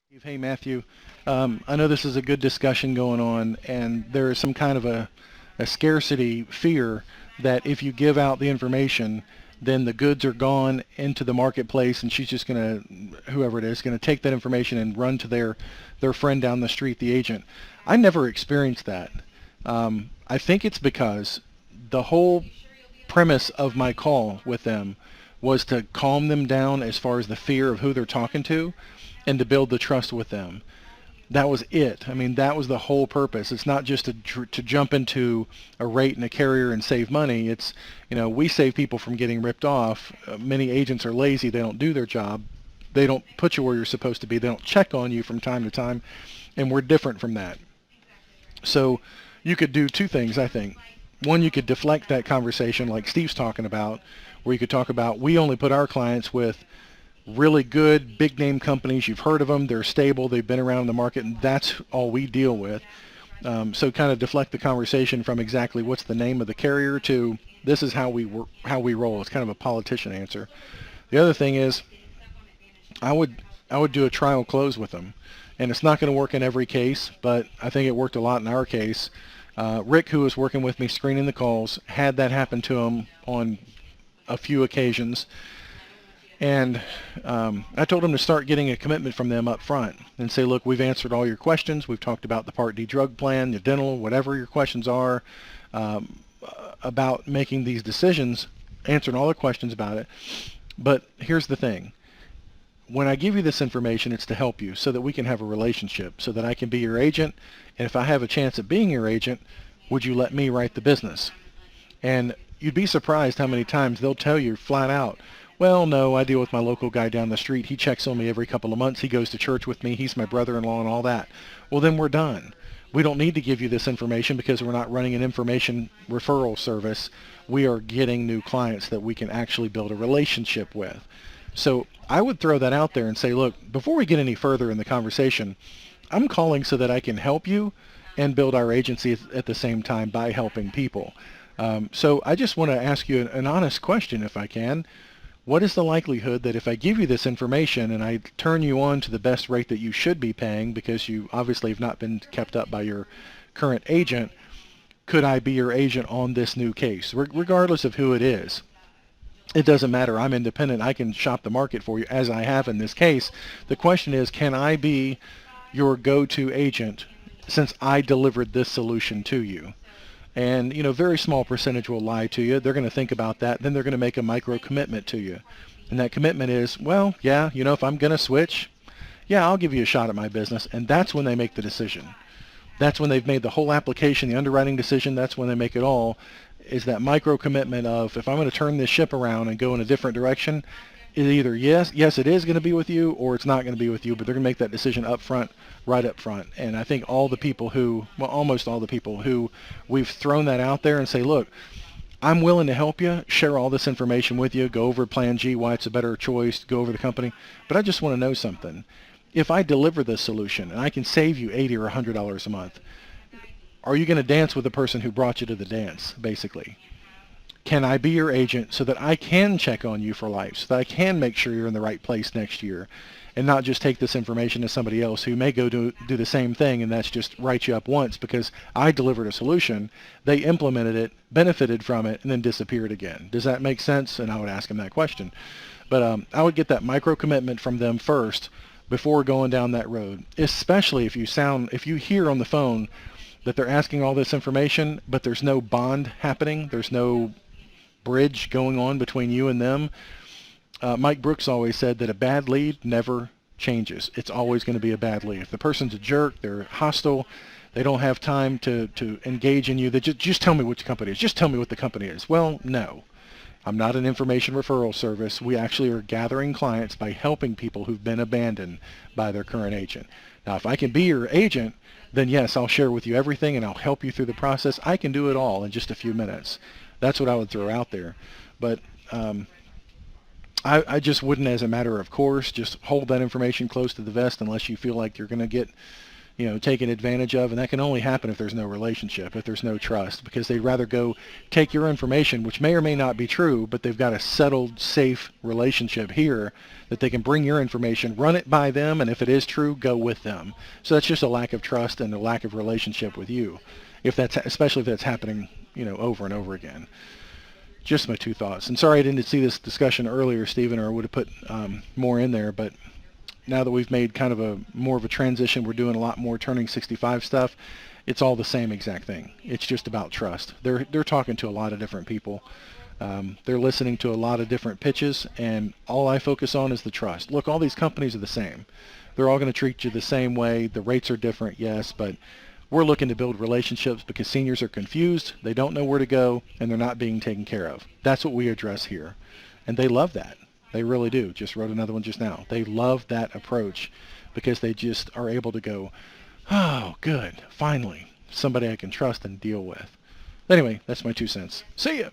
Hey, Matthew. I know this is a good discussion going on, and there is some kind of a scarcity fear that if you give out the information, then the goods are gone into the marketplace, and she's just going to, whoever it is, going to take that information and run to their friend down the street, the agent. I never experienced that. I think it's because the whole premise of my call with them was to calm them down as far as the fear of who they're talking to and to build the trust with them. That was it. I mean, that was the whole purpose. It's not just to jump into a rate and a carrier and save money. It's, we save people from getting ripped off. Many agents are lazy. They don't do their job. They don't put you where you're supposed to be. They don't check on you from time to time. And we're different from that. So you could do two things, I think. One, you could deflect that conversation like Steve's talking about, where you could talk about we only put our clients with really good big name companies. You've heard of them. They're stable. They've been around in the market, and that's all we deal with. So kind of deflect the conversation from exactly what's the name of the carrier to this is how we roll. It's kind of a politician answer. The other thing is I would do a trial close with them, and it's not going to work in every case, but I think it worked a lot in our case. Rick, who was working with me screening the calls, had that happen to him on a few occasions. And I told him to start getting a commitment from them up front and say, look, we've answered all your questions. We've talked about the Part D drug plan, the dental, whatever your questions are about making these decisions, answering all the questions about it. But here's the thing. When I give you this information, it's to help you so that we can have a relationship, so that I can be your agent. And if I have a chance of being your agent, would you let me write the business? And you'd be surprised how many times they'll tell you flat out, well, no, I deal with my local guy down the street. He checks on me every couple of months. He goes to church with me. He's my brother-in-law and all that. Well, then we're done. We don't need to give you this information because we're not running an information referral service. We are getting new clients that we can actually build a relationship with. So I would throw that out there and say, look, before we get any further in the conversation, I'm calling so that I can help you and build our agency at the same time by helping people. So I just want to ask you an honest question, if I can. What is the likelihood that if I give you this information and I turn you on to the best rate that you should be paying because you obviously have not been kept up by your current agent, could I be your agent on this new case, regardless of who it is? It doesn't matter. I'm independent. I can shop the market for you as I have in this case. The question is, can I be your go-to agent since I delivered this solution to you? And, very small percentage will lie to you. They're going to think about that. Then they're going to make a micro commitment to you. And that commitment is, well, yeah, if I'm going to switch, yeah, I'll give you a shot at my business. And that's when they make the decision. That's when they've made the whole application, the underwriting decision. That's when they make it all, is that micro commitment of if I'm going to turn this ship around and go in a different direction, it either yes, it is going to be with you, or it's not going to be with you, but they're going to make that decision up front, right up front. And I think almost all the people who we've thrown that out there and say, look, I'm willing to help you, share all this information with you, go over Plan G, why it's a better choice, go over the company, but I just want to know something. If I deliver this solution and I can save you $80 or $100 a month, are you going to dance with the person who brought you to the dance, basically? Can I be your agent so that I can check on you for life, so that I can make sure you're in the right place next year and not just take this information to somebody else who may go do the same thing, and that's just write you up once because I delivered a solution, they implemented it, benefited from it, and then disappeared again. Does that make sense? And I would ask them that question. But I would get that micro commitment from them first before going down that road, especially if you hear on the phone that they're asking all this information, but there's no bond happening, there's no bridge going on between you and them. Mike Brooks always said that a bad lead never changes. It's always going to be a bad lead. If the person's a jerk, they're hostile, they don't have time to engage in you, they just tell me which company it is. Just tell me what the company is. Well, no. I'm not an information referral service. We actually are gathering clients by helping people who've been abandoned by their current agent. Now, if I can be your agent, then yes, I'll share with you everything and I'll help you through the process. I can do it all in just a few minutes. That's what I would throw out there. But I just wouldn't, as a matter of course, just hold that information close to the vest unless you feel like you're going to get taken advantage of, and that can only happen if there's no relationship, if there's no trust, because they'd rather go take your information, which may or may not be true, but they've got a settled, safe relationship here that they can bring your information, run it by them, and if it is true, go with them. So that's just a lack of trust and a lack of relationship with you, especially if that's happening, over and over again. Just my two thoughts. And sorry I didn't see this discussion earlier, Stephen, or I would have put more in there, but now that we've made kind of more of a transition, we're doing a lot more turning 65 stuff. It's all the same exact thing. It's just about trust. They're talking to a lot of different people. They're listening to a lot of different pitches, and all I focus on is the trust. Look, all these companies are the same. They're all going to treat you the same way. The rates are different, yes, but we're looking to build relationships because seniors are confused, they don't know where to go, and they're not being taken care of. That's what we address here. And they love that. They really do. Just wrote another one just now. They love that approach because they just are able to go, oh, good, finally, somebody I can trust and deal with. Anyway, that's my 2 cents. See ya.